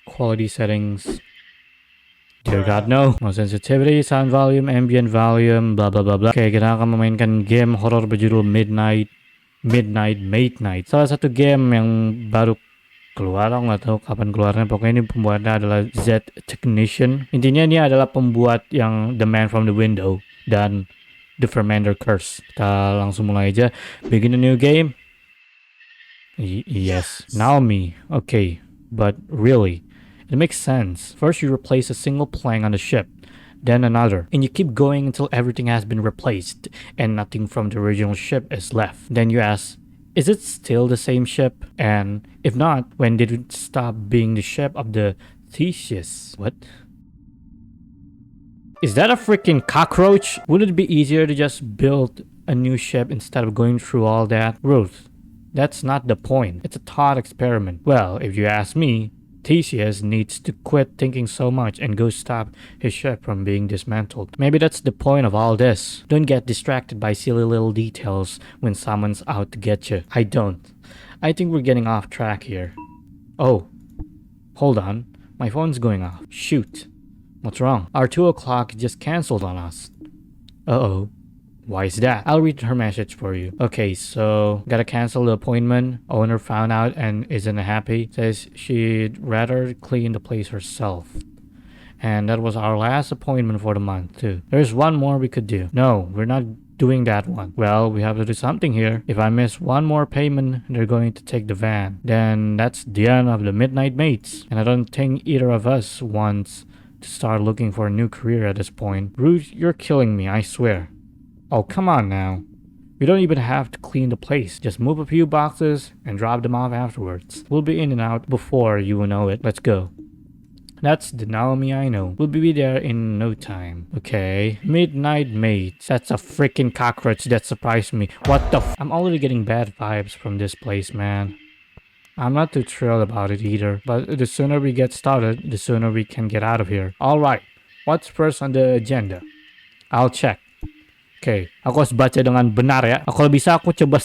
quality settings. Dear God, no. No sensitivity, sound volume, ambient volume, blah blah blah blah. Oke, kita akan memainkan game horror berjudul Maid Night. Salah satu game yang baru keluar, aku nggak tahu kapan keluarnya. Pokoknya ini pembuatnya adalah Z Technician. Intinya ini adalah pembuat yang The Man from the Window dan The Fermenter Curse. Kita langsung mulai aja. Begin a new game. Yes, Naomi. Okay, but really, it makes sense. First you replace a single plank on the ship, then another, and you keep going until everything has been replaced and nothing from the original ship is left. Then you ask, is it still the same ship? And if not, when did it stop being the ship of the Theseus? What? Is that a freaking cockroach? Would it be easier to just build a new ship instead of going through all that? Ruth, that's not the point. It's a thought experiment. Well, if you ask me, Theseus needs to quit thinking so much and go stop his ship from being dismantled. Maybe that's the point of all this. Don't get distracted by silly little details when someone's out to get you. I don't. I think we're getting off track here. Oh, hold on. My phone's going off. Shoot. What's wrong? Our 2 o'clock just canceled on us. Uh-oh. Why is that? I'll read her message for you. Okay, so gotta cancel the appointment. Owner found out and isn't happy. Says she'd rather clean the place herself. And that was our last appointment for the month too. There's one more we could do. No, we're not doing that one. Well, we have to do something here. If I miss one more payment, they're going to take the van. Then that's the end of the Midnight Mates. And I don't think either of us wants to start looking for a new career at this point. Ruth, you're killing me, I swear. Oh, come on now. We don't even have to clean the place. Just move a few boxes and drop them off afterwards. We'll be in and out before you know it. Let's go. That's the Naomi I know. We'll be there in no time. Okay. Midnight Mates. That's a freaking cockroach that surprised me. What the I'm already getting bad vibes from this place, man. I'm not too thrilled about it either. But the sooner we get started, the sooner we can get out of here. Alright. What's first on the agenda? I'll check. Okay, aku harus baca dengan benar ya. Kalau bisa aku coba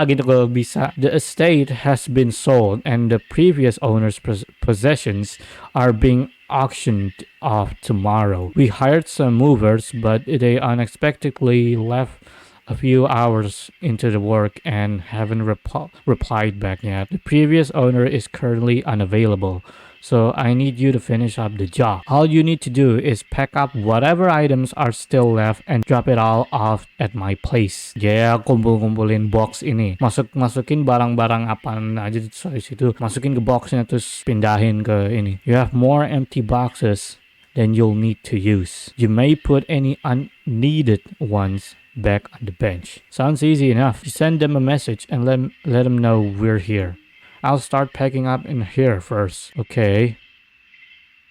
gitu kalau bisa. The estate has been sold and the previous owner's possessions are being auctioned off tomorrow. We hired some movers, but they unexpectedly left a few hours into the work and haven't replied back yet. The previous owner is currently unavailable. So I need you to finish up the job. All you need to do is pack up whatever items are still left and drop it all off at my place. Yeah, kumpulin box ini. Masukin barang-barang apa aja di situ. Masukin ke boxnya terus pindahin ke ini. You have more empty boxes than you'll need to use. You may put any unneeded ones back on the bench. Sounds easy enough. You send them a message and let them know we're here. I'll start packing up in here first. Okay.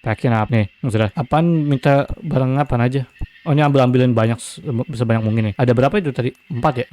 Packing up nih. Sudah. Apaan minta barang apa aja? Oh, ini ambilin banyak sebanyak mungkin nih. Ada berapa itu tadi? 4 ya?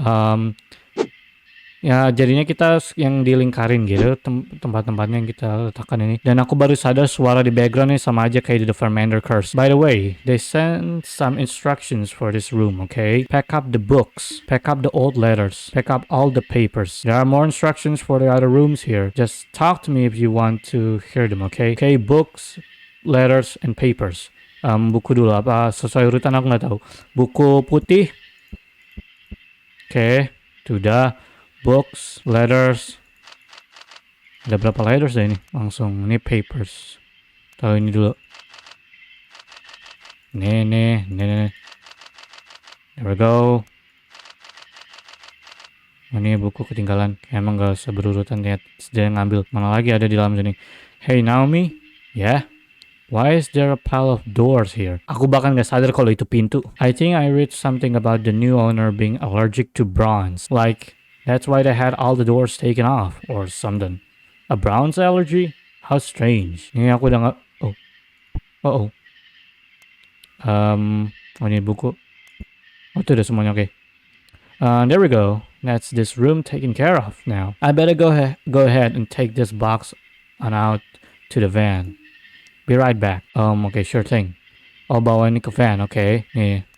Ya jadinya kita yang dilingkarin gitu tempat-tempatnya yang kita letakkan ini. Dan aku baru sadar suara di background ini sama aja kayak di The Fermenter Curse. By the way, they sent some instructions for this room, okay? Pack up the books, pack up the old letters, pack up all the papers. There are more instructions for the other rooms here. Just talk to me if you want to hear them, okay? Okay, books, letters, and papers. Buku dulu apa sesuai urutan aku nggak tahu. Buku putih. Okay, sudah. Books, letters. Ada berapa letters deh ini? Langsung, ini papers. Tahu ini dulu. Nih. There we go. Ini buku ketinggalan. Emang gak usah berurutan, lihat. Dia ngambil. Mana lagi ada di dalam sini. Hey Naomi. Yeah? Why is there a pile of doors here? Aku bahkan gak sadar kalau itu pintu. I think I read something about the new owner being allergic to bronze. Like, that's why they had all the doors taken off or something. A bronze allergy? How strange. Ini aku udah gak... Oh. Ini buku. Oh, itu udah semuanya, okay. There we go. That's this room taken care of now. I better go ahead and take this box on out to the van. Be right back. Okay, sure thing. Oh, bawa ini ke van, okay. Nih.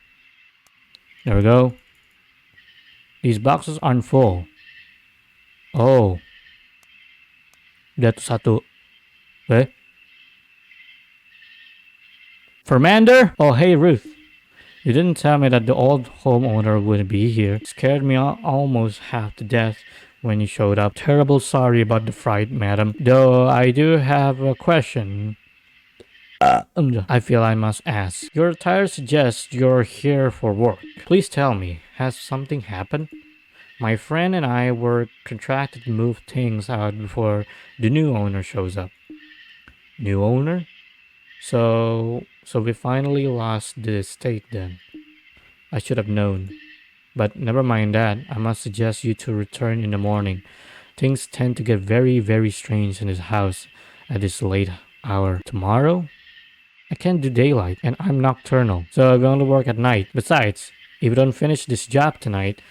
There we go. These boxes aren't full. Oh. Udah tuh satu. Fermander? Oh, hey, Ruth. You didn't tell me that the old homeowner would be here. It scared me almost half to death when you showed up. Terrible sorry about the fright, madam. Though I do have a question. I feel I must ask. Your attire suggests you're here for work. Please tell me, has something happened? My friend and I were contracted to move things out before the new owner shows up. New owner? So we finally lost the estate then. I should have known. But never mind that. I must suggest you to return in the morning. Things tend to get very, very strange in this house at this late hour. Tomorrow? I can't do daylight and I'm nocturnal, so we only work at night. Besides, if you don't finish this job tonight,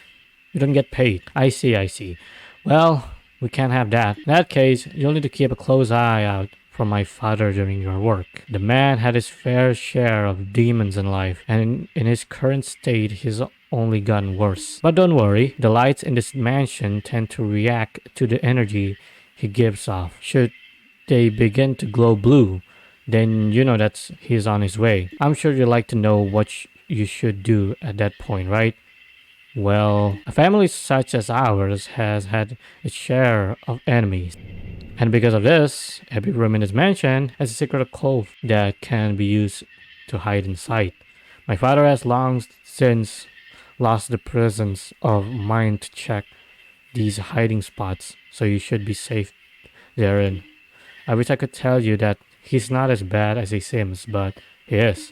you don't get paid. I see. Well, we can't have that. In that case, you'll need to keep a close eye out for my father during your work. The man had his fair share of demons in life, and in his current state, he's only gotten worse. But don't worry, the lights in this mansion tend to react to the energy he gives off. Should they begin to glow blue, then you know that he's on his way. I'm sure you'd like to know what you should do at that point, right? Well, a family such as ours has had its share of enemies. And because of this, every room in this mansion has a secret cove that can be used to hide inside. My father has long since lost the presence of mind to check these hiding spots, so you should be safe therein. I wish I could tell you that he's not as bad as he seems, but he is.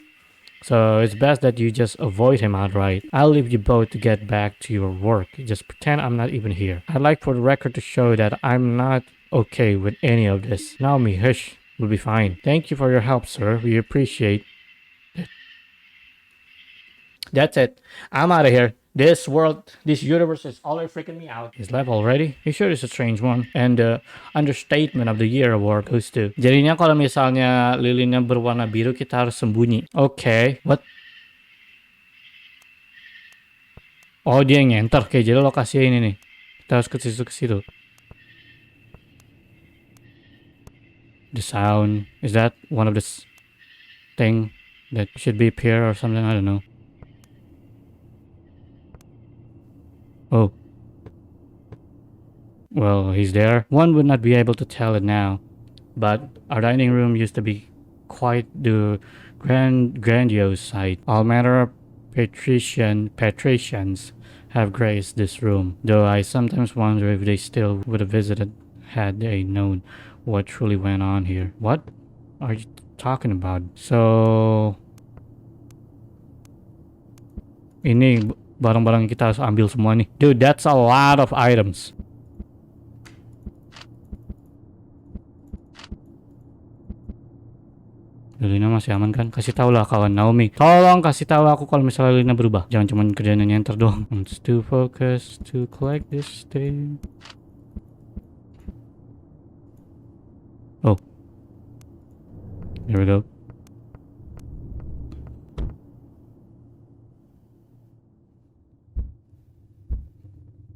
So it's best that you just avoid him outright. I'll leave you both to get back to your work. Just pretend I'm not even here. I'd like for the record to show that I'm not okay with any of this. Naomi, hush. We'll be fine. Thank you for your help, sir. We appreciate it. That's it. I'm out of here. This world, this universe is already freaking me out. He's left already? He sure is a strange one. And the Understatement of the Year award goes to. Jadinya kalau misalnya lilinnya berwarna biru, kita harus sembunyi. Okay. What? Oh, dia yang enter. Oke, jadi lokasi ini nih. Kita harus ke situ. The sound. Is that one of the thing that should be appear or something? I don't know. Oh. Well, he's there. One would not be able to tell it now, but our dining room used to be quite the grandiose sight. All manner of patricians have graced this room, though I sometimes wonder if they still would have visited had they known what truly went on here. What are you talking about? So, ini barang-barang kita harus ambil semua nih. Dude, that's a lot of items. Lina masih aman kan? Kasih tau lah kawan Naomi. Tolong kasih tahu aku kalau misalnya Lina berubah. Jangan cuma kerjaan nyenter doang. Let's do focus to collect this thing. Oh. Here we go.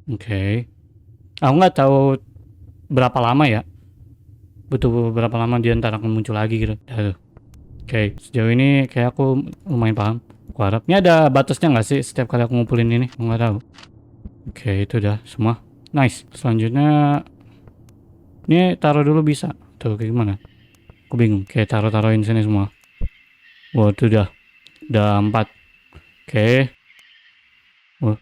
Oke. Aku nggak tahu berapa lama ya. Butuh berapa lama dia ntar akan muncul lagi gitu. Oke, sejauh ini kayak aku lumayan paham. Aku harap. Ini ada batasnya nggak sih setiap kali aku ngumpulin ini? Aku nggak tahu. Oke, itu udah semua. Nice. Selanjutnya, ini taruh dulu bisa. Tuh kayak gimana? Aku bingung. Oke, taruhin sini semua. Wah, itu udah 4. Oke. Wah.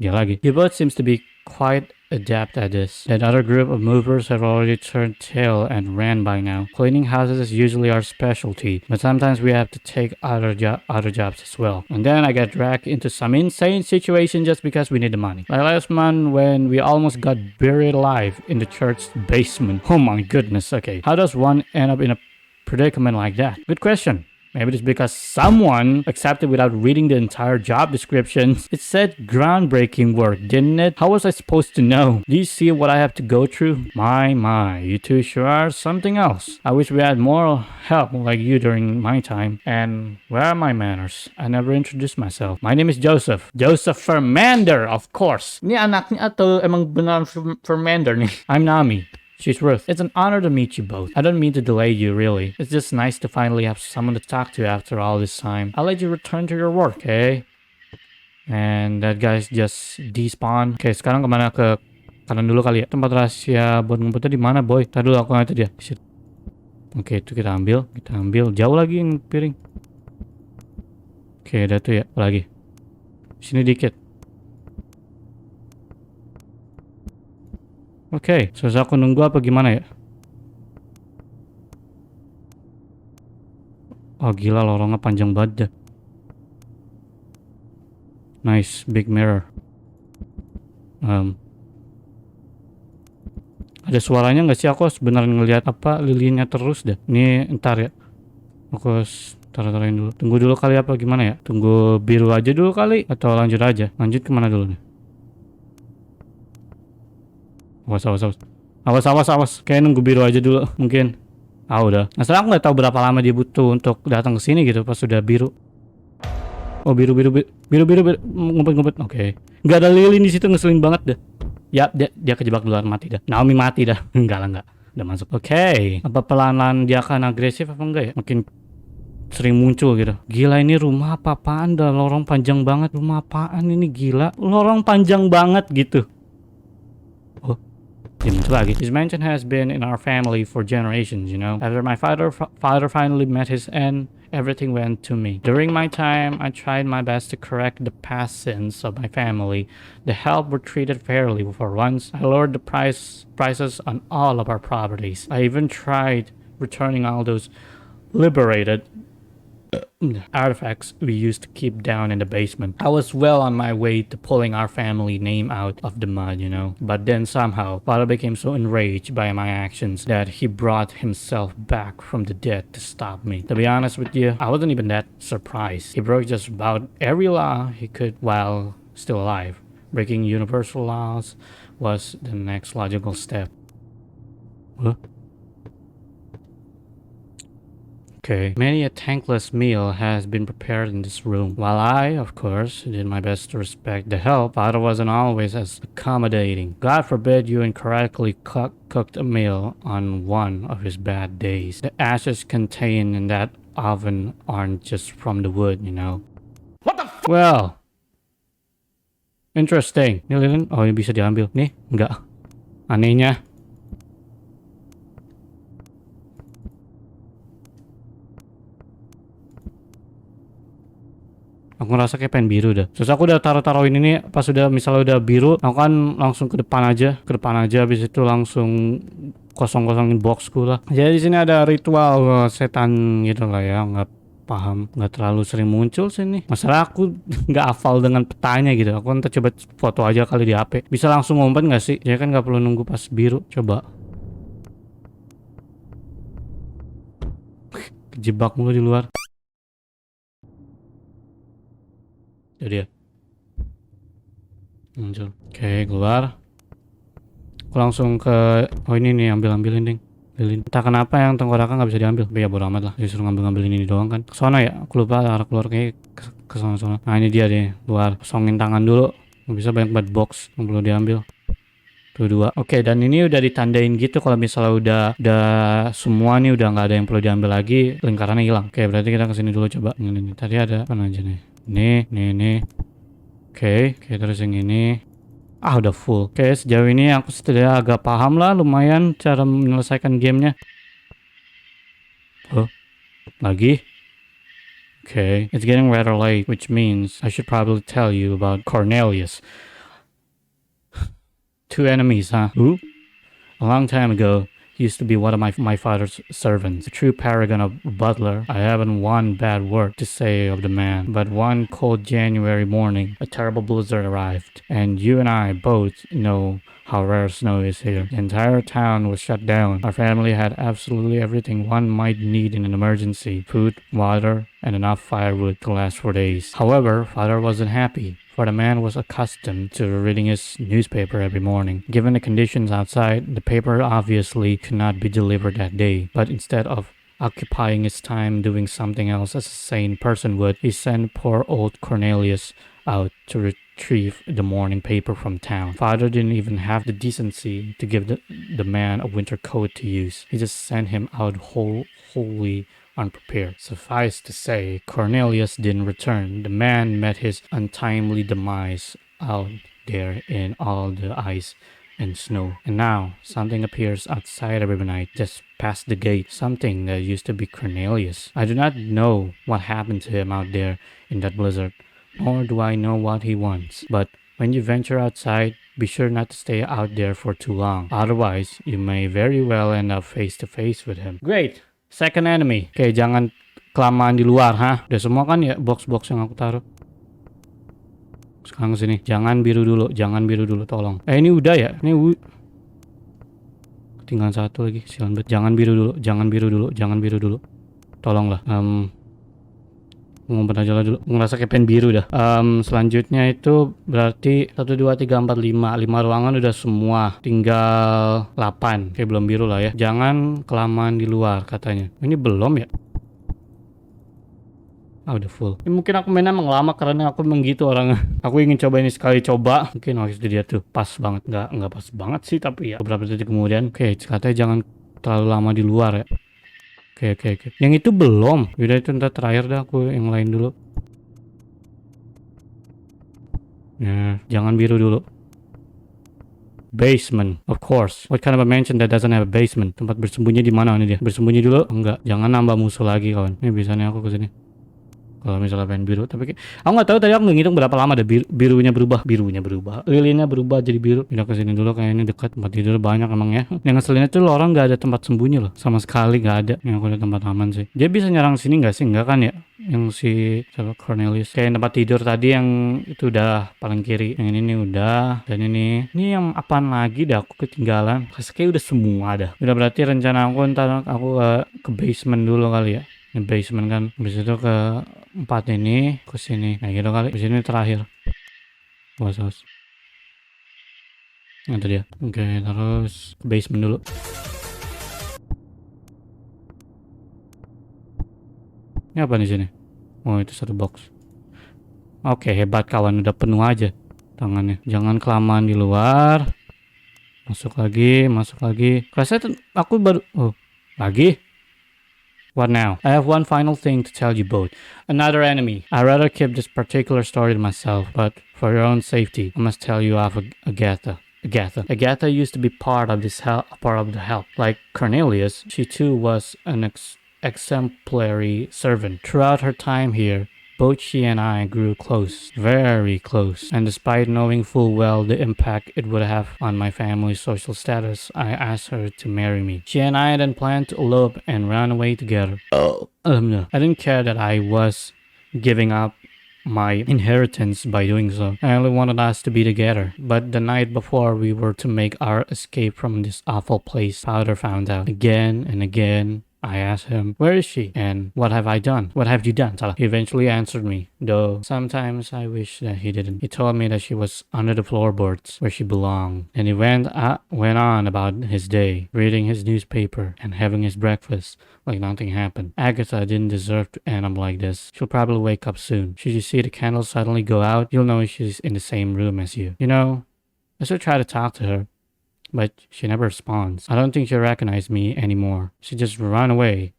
Dia lagi. The boat seems to be quite adept at this. That other group of movers have already turned tail and ran by now. Cleaning houses is usually our specialty, but sometimes we have to take other jobs as well. And then I get dragged into some insane situation just because we need the money. Like last month when we almost got buried alive in the church's basement. Oh my goodness, okay. How does one end up in a predicament like that? Good question. Maybe it's because someone accepted without reading the entire job description. It said groundbreaking work, didn't it? How was I supposed to know? Do you see what I have to go through? My, you two sure are something else. I wish we had more help like you during my time. And where are my manners? I never introduced myself. My name is Joseph. Joseph Fermander, of course. Ini anaknya atau emang benar Fermander nih? I'm Nami. She's Ruth. It's an honor to meet you both. I don't mean to delay you, really. It's just nice to finally have someone to talk to after all this time. I'll let you return to your work, okay? And that guy's just despawn. Oke, sekarang kemana? Ke kanan dulu kali ya. Tempat rahasia buat ngumpetnya di mana, boy? Tadi dulu aku ngeliat dia. Shit. Oke, itu kita ambil. Kita ambil. Jauh lagi yang piring. Oke, ada tuh ya. Apa lagi? Sini dikit. Oke, susah aku nunggu apa gimana ya? Oh gila, lorongnya panjang banget dah. Nice, big mirror. Ada suaranya nggak sih? Aku sebenarnya ngelihat apa lilinnya terus dah. Ini ntar ya. Aku taruh-taruhin dulu. Tunggu dulu kali apa gimana ya? Tunggu biru aja dulu kali atau lanjut aja? Lanjut kemana dulu nih? Awas. Kayak nunggu biru aja dulu mungkin. Ah udah. Masalah aku nggak tahu berapa lama dia butuh untuk datang ke sini gitu pas sudah biru. Oh biru. Ngumpet. Oke. Nggak ada lilin di situ, ngeselin banget dah. Ya dia kejebak duluan, mati dah. Naomi mati dah. Enggak. Udah masuk. Oke. Apa pelan-pelan dia akan agresif apa enggak ya? Makin sering muncul gitu. Gila, ini rumah apaan dah, lorong panjang banget. Rumah apaan ini, gila. Lorong panjang banget gitu. Oh. His mansion has been in our family for generations, you know. After my father finally met his end, everything went to me. During my time, I tried my best to correct the past sins of my family. The help were treated fairly for once. I lowered the prices on all of our properties. I even tried returning all those liberated artifacts we used to keep down in the basement. I was well on my way to pulling our family name out of the mud, you know. But then somehow, Father became so enraged by my actions that he brought himself back from the dead to stop me. To be honest with you, I wasn't even that surprised. He broke just about every law he could while still alive. Breaking universal laws was the next logical step. Huh? Okay, many a thankless meal has been prepared in this room. While I, of course, did my best to respect the help, Father wasn't always as accommodating. God forbid you incorrectly cooked a meal on one of his bad days. The ashes contained in that oven aren't just from the wood, you know. What the f— Well, interesting. Ini lilin, oh ini bisa diambil. Nih, enggak. Anehnya. Aku ngerasa kayak pengen biru dah. Terus aku udah taruhin ini, pas udah misalnya udah biru, aku kan langsung ke depan aja, habis itu langsung kosong-kosongin boxku lah. Jadi di sini ada ritual setan gitu lah ya, nggak paham, nggak terlalu sering muncul sini. Masalah aku nggak hafal dengan petanya gitu. Aku ntar coba foto aja kali di HP. Bisa langsung ngumpet nggak sih? Ya kan nggak perlu nunggu pas biru. Coba. Kejebak mulu di luar. Jadi ya muncul. Oke, keluar. Aku langsung ke ini nih, ambilin ding lilin. Entah kenapa yang tengkorakan nggak bisa diambil. Ya bodo amat lah, disuruh ngambil ini doang kan. Kesana ya, aku lupa arah keluar, kayak ke sana. Nah ini dia deh, luar. Kosongin tangan dulu. Nggak bisa banyak banget box yang perlu diambil. Tuh 2. Oke, dan ini udah ditandain gitu kalau misalnya udah semua nih, udah nggak ada yang perlu diambil lagi, lingkarannya hilang. Oke, berarti kita kesini dulu coba. Ini tadi ada apa aja nih? Nih. Oke, terus yang ini. Ah, udah full. Oke, sejauh ini aku setidaknya agak paham lah lumayan cara menyelesaikan gamenya. Oh, lagi. Okay, it's getting rather late, which means I should probably tell you about Cornelius. 2 enemies, huh? Who? A long time ago, he used to be one of my father's servants, a true paragon of a butler. I haven't one bad word to say of the man. But one cold January morning, a terrible blizzard arrived, and you and I both know how rare snow is here. The entire town was shut down. Our family had absolutely everything one might need in an emergency: food, water, and enough firewood to last for days. However, Father wasn't happy, for the man was accustomed to reading his newspaper every morning. Given the conditions outside, the paper obviously could not be delivered that day, but instead of occupying his time doing something else as a sane person would, he sent poor old Cornelius out to retrieve the morning paper from town. Father didn't even have the decency to give the man a winter coat to use. He just sent him out wholly unprepared. Suffice to say, Cornelius didn't return. The man met his untimely demise out there in all the ice and snow. And now something appears outside every night, just past the gate. Something that used to be Cornelius. I do not know what happened to him out there in that blizzard, nor do I know what he wants. But when you venture outside, be sure not to stay out there for too long. Otherwise, you may very well end up face to face with him. Great! Second enemy. Oke, jangan kelamaan di luar, ha? Udah semua kan ya box-box yang aku taruh. Sekarang sini. Jangan biru dulu, tolong. Ini udah ya? Ini tinggal satu lagi. Silakan bet. Jangan biru dulu. Tolonglah. Ngumpet aja lah dulu. Ngerasa kayak pengen biru dah. Selanjutnya itu berarti 1, 2, 3, 4, 5. 5 ruangan udah semua. Tinggal 8. Kayak belum biru lah ya. Jangan kelamaan di luar katanya. Ini belum ya? Udah full. Ini mungkin aku mainnya emang lama karena aku emang gitu orangnya. Aku ingin coba ini sekali coba. Mungkin waktu itu dia tuh pas banget. Nggak pas banget sih, tapi ya beberapa detik kemudian. Oke, katanya jangan terlalu lama di luar ya. Oke. Yang itu belum. Yaudah itu ntar terakhir dah, aku yang lain dulu. Nah, jangan biru dulu. Basement, of course. What kind of a mansion that doesn't have a basement? Tempat bersembunyi di mana ini dia? Bersembunyi dulu? Enggak. Jangan nambah musuh lagi kawan. Ini biasanya aku kesini. Kalau misalnya pengen biru, tapi aku nggak tahu tadi aku ngitung berapa lama ada birunya berubah, lilinnya berubah jadi biru. Pindah ke sini dulu, kayak ini dekat tempat tidur banyak emang ya. Yang ngeselinnya tuh orang nggak ada tempat sembunyi loh, sama sekali nggak ada. Yang aku ada tempat aman sih. Dia bisa nyerang sini nggak sih? Nggak kan ya? Yang si Cornelius kayak tempat tidur tadi yang itu udah paling kiri. Yang ini udah, dan ini yang apaan lagi dah aku ketinggalan. Kayak udah semua dah. Udah berarti rencana aku ntar aku ke basement dulu kali ya. Ini basement kan, habis itu ke 4 ini, ke sini, nah gitu kali. Habis ini terakhir. Saus. Itu dia. Oke, terus ke basement dulu. Ini apa di sini? Oh, itu satu box. Oke, hebat kawan, udah penuh aja tangannya. Jangan kelamaan di luar. Masuk lagi. Rasanya aku baru lagi. What now? I have one final thing to tell you both. Another enemy. I'd rather keep this particular story to myself, but for your own safety, I must tell you of Agatha. Agatha used to be part of the help. Like Cornelius, she too was an exemplary servant. Throughout her time here, both she and I grew close, very close, and despite knowing full well the impact it would have on my family's social status, I asked her to marry me. She and I then planned to elope and run away together. No. I didn't care that I was giving up my inheritance by doing so. I only wanted us to be together. But the night before we were to make our escape from this awful place, Powder found out. Again and again, I asked him, where is she? And what have I done? What have you done? He eventually answered me, though sometimes I wish that he didn't. He told me that she was under the floorboards where she belonged. And he went on about his day, reading his newspaper and having his breakfast like nothing happened. Agatha didn't deserve to end up like this. She'll probably wake up soon. Should you see the candles suddenly go out, you'll know she's in the same room as you. You know, I still try to talk to her, but she never responds. I don't think she'll recognize me anymore. She just runs away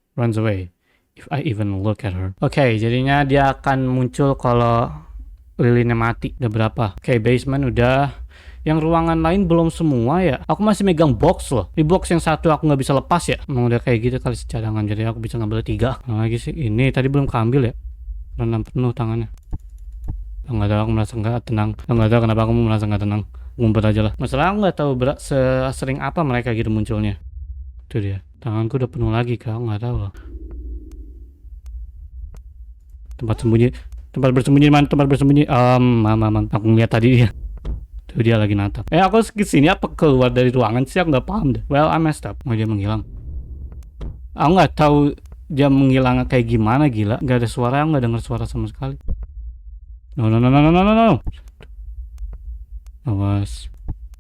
if I even look at her. Oke, jadinya dia akan muncul kalau lilinnya mati. Udah berapa? Oke, basement udah. Yang ruangan lain belum semua ya. Aku masih megang box loh. Di box yang satu aku nggak bisa lepas ya. Emang udah kayak gitu kali cadangan. Jadi aku bisa ngambil 3. Nah, lagi sih ini tadi belum keambil ya. Rendam penuh tangannya. Nggak tahu, aku merasa nggak tenang. Nggak tahu kenapa aku merasa nggak tenang. Ngumpet aja lah. Masalah aku nggak tahu sering apa mereka gitu munculnya. Itu dia. Tanganku udah penuh lagi kak. Nggak tahu loh. Tempat bersembunyi mana? Aku ngeliat tadi dia. Tuh dia lagi natap. Aku kesini apa keluar dari ruangan sih? Aku nggak paham deh. Well, I messed up. Dia menghilang. Aku nggak tahu dia menghilang kayak gimana, gila. Nggak ada suara, aku nggak dengar suara sama sekali. No. Awas.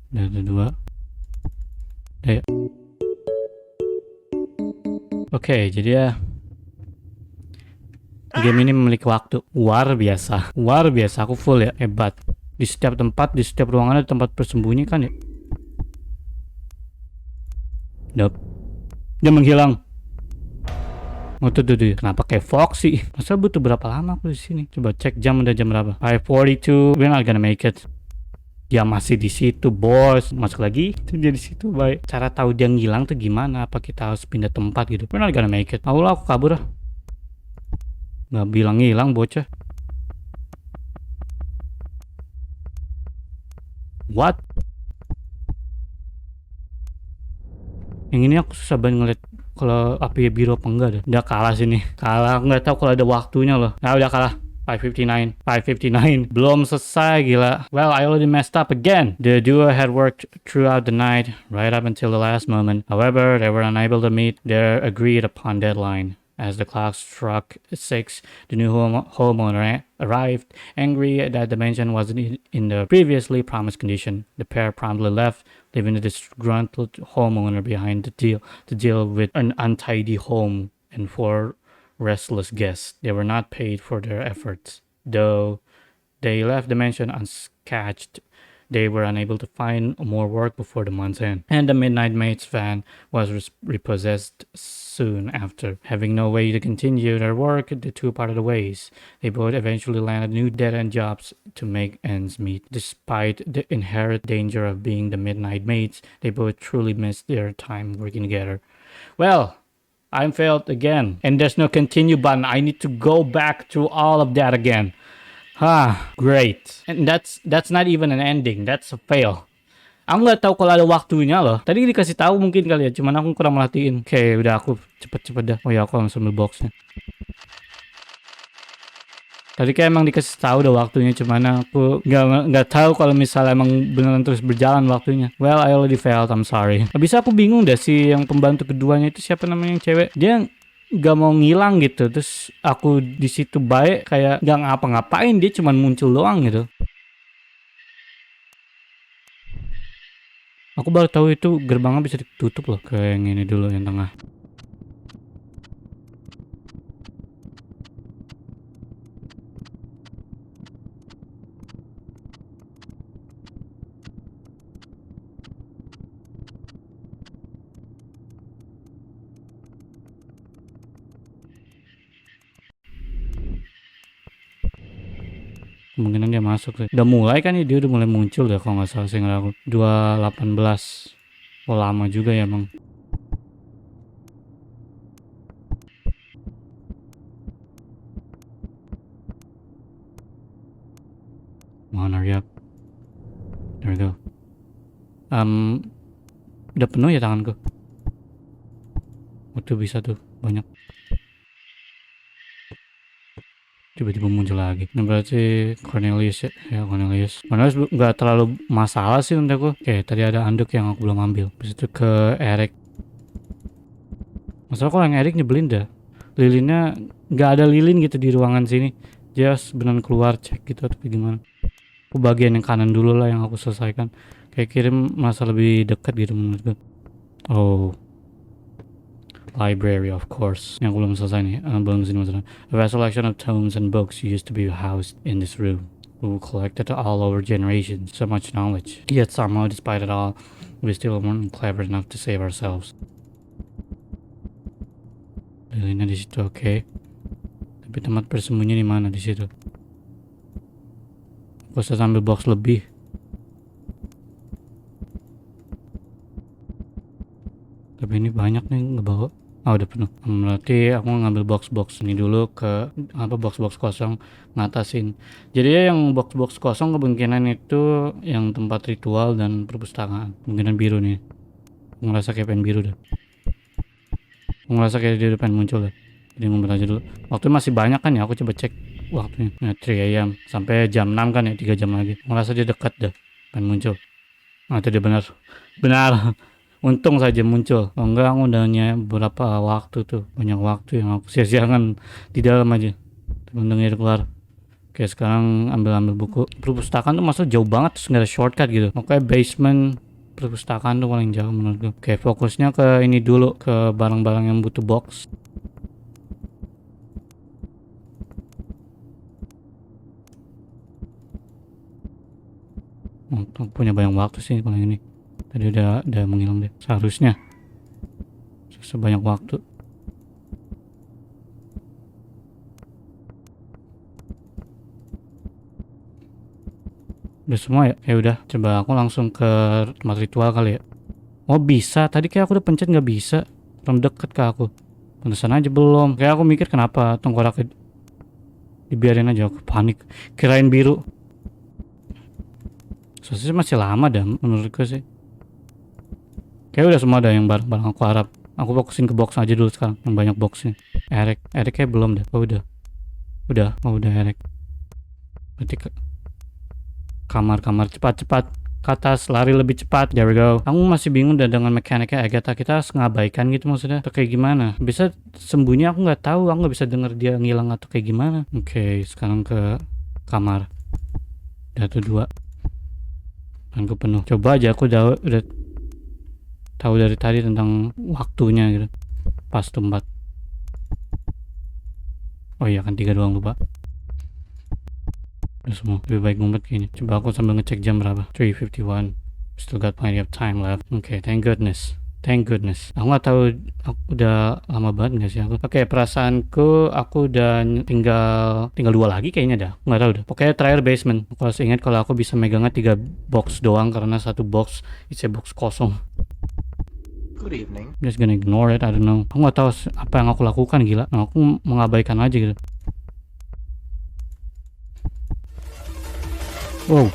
Udah ada 2. Oke, jadi ya game ini memiliki waktu luar biasa. Aku full ya, hebat. Di setiap tempat, di setiap ruangan ada tempat bersembunyi kan ya? Nope. Dia menghilang. Oh tuh. Kenapa kayak Fox sih? Masa butuh berapa lama aku di sini? Coba cek jam, udah jam berapa? 5:42. We're not gonna make it. Dia masih di situ, bos. Masuk lagi. Itu dia di situ, baik. Cara tahu dia ngilang tuh gimana? Apa kita harus pindah tempat gitu? We're not gonna make it. Aku kabur lah. Nggak bilang ngilang, bocah. What? Yang ini aku susah banget ngeliat kalau api biru apa enggak deh. Udah kalah sini. Kalah, nggak tahu kalau ada waktunya loh. Nah, udah kalah. 5:59. Belum selesai, gila. Well, I already messed up again. The duo had worked throughout the night, right up until the last moment. However, they were unable to meet their agreed upon deadline. As the clock struck 6, the new homeowner arrived, angry that the mansion wasn't in the previously promised condition. The pair promptly left, leaving the disgruntled homeowner behind to deal with an untidy home and four restless guests. They were not paid for their efforts. Though they left the mansion unscathed, they were unable to find more work before the month's end. And the Midnight Maid's van was repossessed soon after. Having no way to continue their work, the two parted ways. They both eventually landed new dead-end jobs to make ends meet. Despite the inherent danger of being the Midnight Maids, they both truly missed their time working together. Well, I'm failed again. And there's no continue button. I need to go back through all of that again. Great. And that's not even an ending. That's a fail. Aku nggak tahu kalau ada waktunya loh. Tadi dikasih tahu mungkin kali ya, cuman aku kurang merhatiin. Oke, udah aku cepet dah. Oh ya, aku langsung ambil boxnya. Tadi kayak emang dikasih tahu udah waktunya, cuman aku nggak tahu kalau misalnya emang beneran terus berjalan waktunya. Well, I already failed. I'm sorry. Habis aku bingung deh si yang pembantu keduanya itu siapa namanya yang cewek. Dia gak mau ngilang gitu, terus aku di situ baik kayak gak ngapa-ngapain, dia cuman muncul doang gitu. Aku baru tahu itu gerbangnya bisa ditutup loh. Kayak yang ini dulu yang tengah. Kemungkinan dia masuk sih. Udah mulai kan ya, dia udah mulai muncul deh kalau nggak salah sih aku. 218. Oh lama juga ya emang. Mana ya? There we go. Udah penuh ya tanganku. Waktu bisa tuh banyak. Tiba-tiba muncul lagi. Ini berarti Cornelius ya. Cornelius nggak terlalu masalah sih untuk aku. Oke, tadi ada anduk yang aku belum ambil. Habis itu ke Eric. Masalah kalau yang Eric nyebelin dah. Lilinnya nggak ada lilin gitu di ruangan sini. Dia beneran keluar cek gitu atau gimana. Aku bagian yang kanan dulu lah yang aku selesaikan. Kayak kirim masa lebih dekat gitu menurut gue. Oh, library of course. Yang belum selesai nih, belum sini maksudnya. A vast selection of tomes and books used to be housed in this room. We collected all over generations, so much knowledge. Yet somehow, despite it all, we still weren't clever enough to save ourselves. Lilinnya di situ, oke. Tapi tempat bersembunyi di mana di situ? Aku harus ambil box lebih. Tapi ini banyak nih ngebawa. Udah penuh. Berarti aku ngambil box-box ini dulu ke box-box kosong ngatasin. Jadi yang box-box kosong kemungkinan itu yang tempat ritual dan perpustakaan. Kemungkinan biru nih. Aku ngerasa kayak pengen biru dah. Aku ngerasa kayak dia pengen muncul dah. Jadi ngumpet aja dulu. Waktu masih banyak kan ya, aku coba cek waktunya. 3 AM sampai jam 6 kan ya, 3 jam lagi. Aku ngerasa dia dekat dah pengen muncul. Itu dia benar. Untung saja muncul. Oh enggak, aku udah berapa waktu tuh. Banyak waktu yang aku sia-siakan di dalam aja. Untung dia keluar. Oke, sekarang ambil buku. Perpustakaan tuh maksudnya jauh banget, terus gak ada shortcut gitu. Oke, basement perpustakaan tuh paling jauh menurut gue. Oke, fokusnya ke ini dulu, ke barang-barang yang butuh box. Untuk punya banyak waktu sih kalau ini. Tadi udah menghilang deh. Seharusnya sebanyak waktu. Udah semua ya? Ya udah, coba aku langsung ke tempat ritual kali ya. Oh bisa, tadi kayak aku udah pencet nggak bisa. Belum deket ke aku. Pantesan aja belum. Kayak aku mikir kenapa tengkoraknya dibiarin aja, aku panik. Kirain biru. Soalnya masih lama dah menurutku sih. Kayak udah semua ada yang barang-barang aku harap. Aku fokusin ke box aja dulu sekarang, yang banyak boxnya. Erik kayak belum dah. Oh udah Erik. Berarti kamar cepat ke atas, lari lebih cepat. There we go. Aku masih bingung dah dengan mekaniknya Agatha. Kita harus ngabaikan gitu maksudnya atau kayak gimana? Bisa sembunyi, aku nggak tahu. Aku nggak bisa denger dia ngilang atau kayak gimana. Oke, sekarang ke kamar. Udah tuh 2. Aku penuh. Coba aja aku udah tahu dari tadi tentang waktunya gitu. Pas tuh 4. Oh iya kan 3 doang, lupa. Udah semua. Lebih baik ngumpet kayaknya. Coba aku sambil ngecek jam berapa. 3:51. Still got plenty of time left. Okay, thank goodness. Aku nggak tahu aku udah lama banget nggak sih aku. Oke, perasaanku aku udah tinggal 2 lagi kayaknya dah. Nggak tahu dah. Pokoknya terakhir basement. Aku harus ingat kalau aku bisa megangnya 3 box doang karena 1 box isi box kosong. Good evening. Just gonna ignore it. I don't know. Aku nggak tahu apa yang aku lakukan, gila. Nah, aku mengabaikan aja gitu. Wow.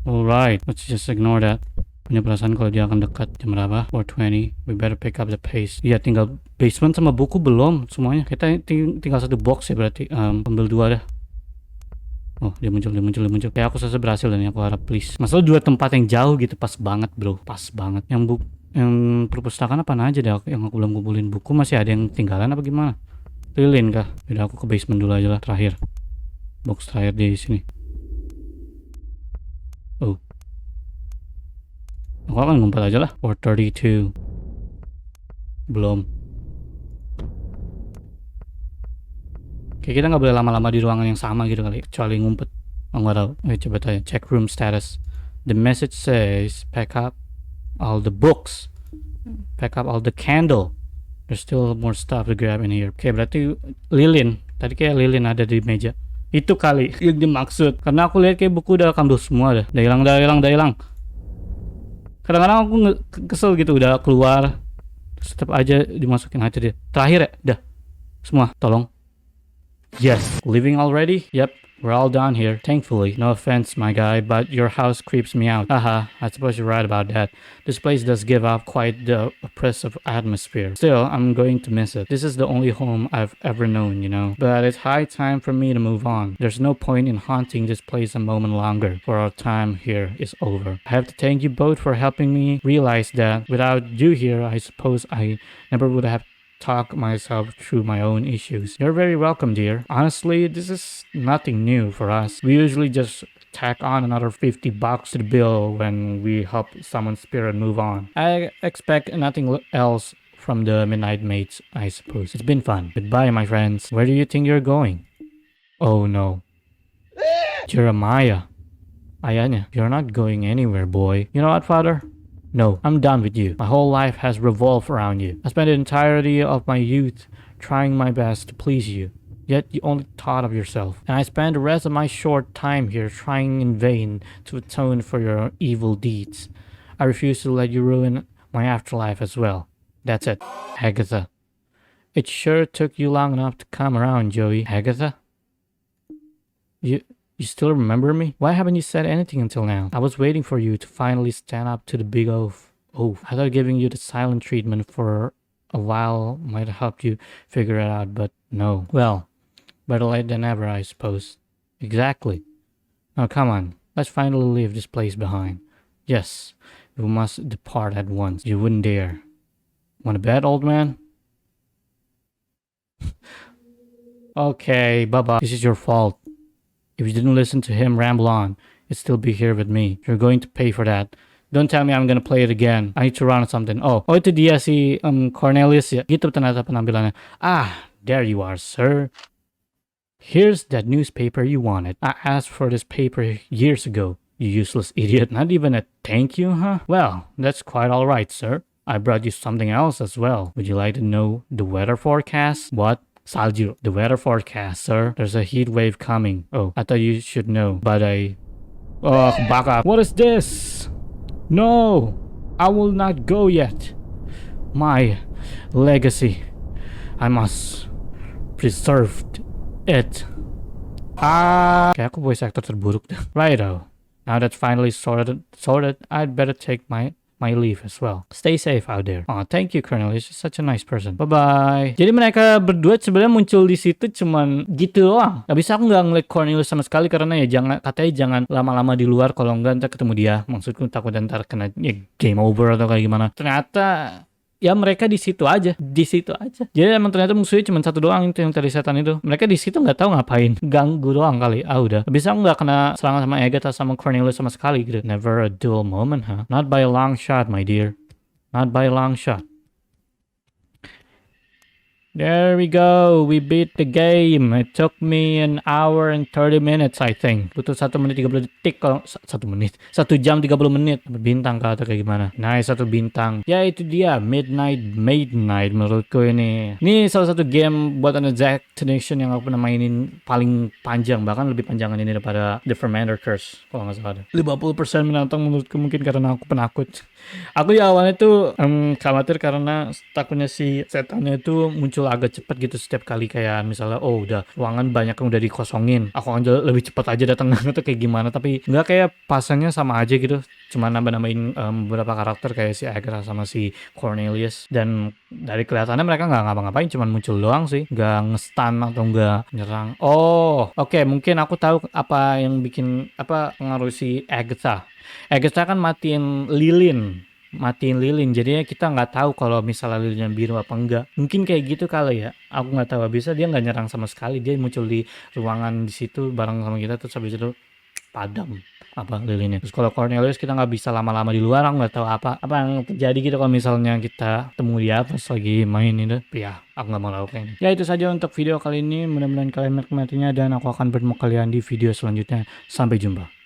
Alright, let's just ignore that. Punya perasaan kalau dia akan dekat. Jam berapa? 4:20. We better pick up the pace. Iya, tinggal basement sama buku belum semuanya. Kita tinggal 1 box ya berarti. Ambil 2 dah. Oh, dia muncul. Kayak aku selesai berhasil dan aku harap please. Masalah 2 tempat yang jauh gitu, pas banget bro. Pas banget. Yang perpustakaan apa aja dah yang aku belum kumpulin. Buku masih ada yang tinggalan apa gimana? Lilin kah? Udah, aku ke basement dulu aja lah terakhir. Box terakhir di sini. Oh. Aku akan ngumpet aja lah. 4:32. Belum. Kayak kita nggak boleh lama-lama di ruangan yang sama gitu kali, kecuali ngumpet. Oh, nggak tahu. Coba tanya. Check room status. The message says pack up all the books. Pack up all the candle. There's still more stuff to grab in here. Oke, berarti lilin. Tadi kayak lilin ada di meja. Itu kali yang dimaksud. Karena aku lihat kayak buku udah kambuh semua dah. Udah hilang. Kadang-kadang aku kesel gitu, udah keluar tetap aja dimasukin aja dia. Terakhir ya, dah. Semua, tolong. Yes, leaving already? Yep, we're all done here. Thankfully, no offense, my guy, but your house creeps me out. Haha, I suppose you're right about that. This place does give off quite the oppressive atmosphere. Still, I'm going to miss it. This is the only home I've ever known, you know. But it's high time for me to move on. There's no point in haunting this place a moment longer, for our time here is over. I have to thank you both for helping me realize that without you here, I suppose I never would have talk myself through my own issues. You're very welcome, dear. Honestly, this is nothing new for us. We usually just tack on another $50 to the bill when we help someone's spirit move on. I expect nothing else from the Midnight Mates, I suppose. It's been fun. Goodbye, my friends. Where do you think you're going? Oh no. Jeremiah. Ayanya, you're not going anywhere, boy. You know what, father? No, I'm done with you. My whole life has revolved around you. I spent the entirety of my youth trying my best to please you. Yet you only thought of yourself. And I spent the rest of my short time here trying in vain to atone for your evil deeds. I refuse to let you ruin my afterlife as well. That's it, Agatha. It sure took you long enough to come around, Joey. Agatha? You still remember me? Why haven't you said anything until now? I was waiting for you to finally stand up to the big oaf. Oh, I thought giving you the silent treatment for a while might have helped you figure it out, but no. Well, better late than never, I suppose. Exactly. Now come on, let's finally leave this place behind. Yes, we must depart at once. You wouldn't dare. Want to bet, old man? Okay, bye-bye. This is your fault. If you didn't listen to him ramble on, you'd still be here with me. You're going to pay for that. Don't tell me I'm gonna play it again. I need to run something. Oh itu dia si Cornelius ya. Gitu ternyata penampilannya. Ah, there you are, sir. Here's that newspaper you wanted. I asked for this paper years ago. You useless idiot. Not even a thank you, huh? Well, that's quite alright, sir. I brought you something else as well. Would you like to know the weather forecast? What? Salju, the weather forecast, sir. There's a heat wave coming. Oh, I thought you should know, but Oh, back up. What is this? No, I will not go yet. My legacy. I must preserve it. Kayak aku voice actor terburuk deh. Righto. Now that's finally sorted, I'd better take my leave as well. Stay safe out there. Oh, thank you, Colonel. He's such a nice person. Bye-bye. Jadi mereka berdua sebenarnya muncul di situ cuman gitu doang. Gak bisa, aku nggak ngeliat Cornelius sama sekali karena ya katanya jangan lama-lama di luar, kalau enggak ntar ketemu dia. Maksudku takut ntar kena ya, game over atau kayak gimana. Ternyata ya mereka di situ aja. Jadi emang ternyata musuhnya cuma satu doang, itu yang tadi setan itu. Mereka di situ nggak tahu ngapain, ganggu doang kali. Udah. Bisa nggak kena serangan sama Agatha sama Cornelius sama sekali gitu. Never a dull moment, huh? Not by a long shot, my dear. Not by a long shot. There we go. We beat the game. It took me an hour and 30 minutes, I think. Butuh 1 menit 30 detik kalau 1 menit. 1 jam 30 menit. Bintang kah atau kayak gimana? Nice, 1 bintang. Ya itu dia, Maid Night menurutku ini. Ini salah satu game buatan Exactination yang aku pernah mainin paling panjang, bahkan lebih panjangan ini daripada The Fermenter Curse kalau nggak salah. 50% menantang menurutku, mungkin karena aku penakut. Aku ya awalnya tuh khawatir karena takutnya si setannya itu muncul agak cepat gitu setiap kali, kayak misalnya udah ruangan banyak yang udah dikosongin, aku akan lebih cepat aja datang atau kayak gimana, tapi nggak, kayak pasannya sama aja gitu, cuma nambah-nambahin beberapa karakter kayak si Agatha sama si Cornelius, dan dari kelihatannya mereka nggak ngapa-ngapain, cuma muncul doang sih, nggak nge-stun atau nggak nyerang. Oke, mungkin aku tahu apa yang bikin pengaruh si Agatha kan matiin lilin, jadinya kita nggak tahu kalau misalnya lilinnya biru apa enggak. Mungkin kayak gitu kali ya, aku nggak tahu. Bisa dia nggak nyerang sama sekali, dia muncul di ruangan di situ bareng sama kita, terus habis itu padam lilinnya. Terus kalau Cornelius kita nggak bisa lama-lama di luar, aku nggak tahu apa yang terjadi gitu kalau misalnya kita temu dia pas lagi main itu. Ya, aku nggak mau tahu kayaknya. Ya itu saja untuk video kali ini, mudah-mudahan kalian menikmatinya dan aku akan bertemu kalian di video selanjutnya. Sampai jumpa.